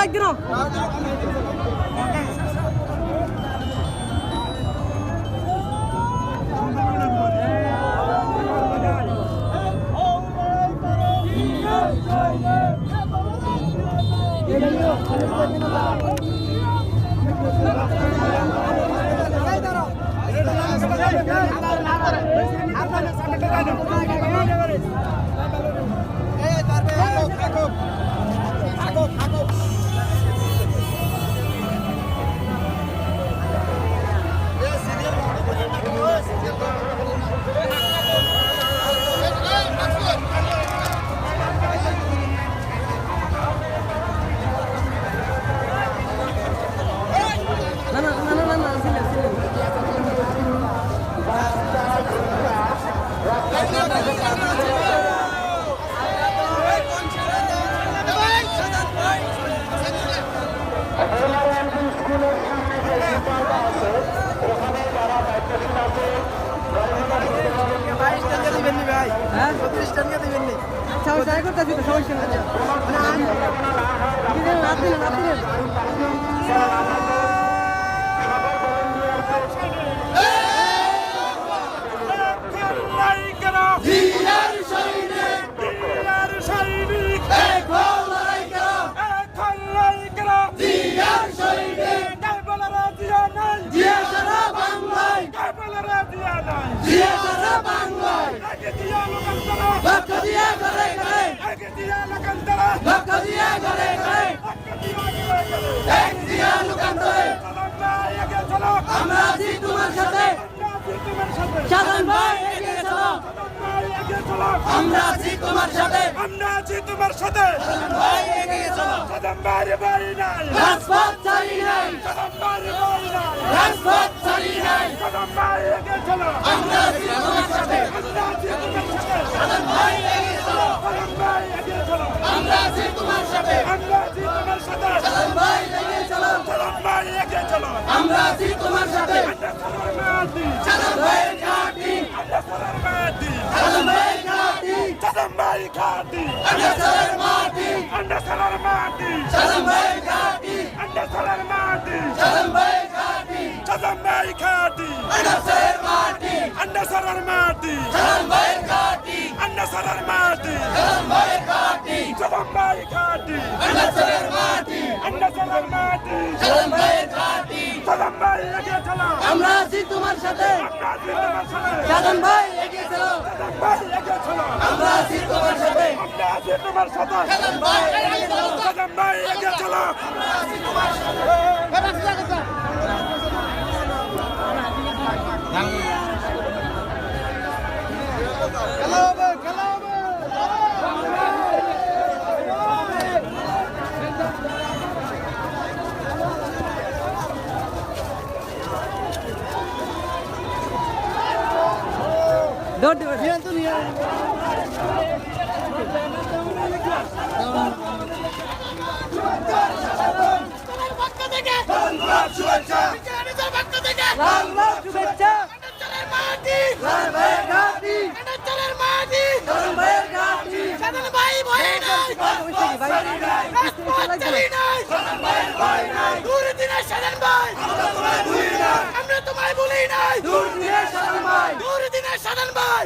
like দিন আমরা আছি তোমার সাথে সাদাম বাইরে বাড়ি নাই রাজপথ ছাড়ি নাই সাদাম বাইরে বাড়ি নাই রাজপথ ছাড়ি নাই সাদাম বাইরে এগিয়ে চলো আমরা আছি তোমার সাথে সাদাম ভাই এগিয়ে চলো সাদাম ভাই এগিয়ে চলো আমরা আছি তোমার সাথে সাদাম ভাই এগিয়ে চলো সাদাম ভাই এগিয়ে চলো আমরা আছি তোমার সাথে সাদাম ভাই ঘাটি সাদাম ভাই ঘাটি সাদাম ভাই ঘাটি সাদাম মাটি সাদাম মাটি সাদাম ভাই ঘাটি সাদাম মাটি সাদাম ভাই ঘাটি সাদাম ভাই ঘাটি সাদাম মাটি সাদাম মাটি সাদাম ভাই ঘাটি সাদাম মাটি সাদাম ভাই ঘাটি সাদাম ভাই ঘাটি সাদাম মাটি সাদাম মাটি সাদাম ভাই ঘাটি সাদাম ভাই এগিয়ে চলো আমরা আছি তোমার সাথে সাদাম ভাই এগিয়ে চলো সাদাম ভাই এগিয়ে চলো আমরা আছি তোমার সাথে সাদাম ভাই এগিয়ে চলো সাদাম ভাই এগিয়ে চলো আমরা আছি তোমার সাথে দৌড় দিবে আমরা তোমায় বলি নাই দূর দিনের সাধন ভাই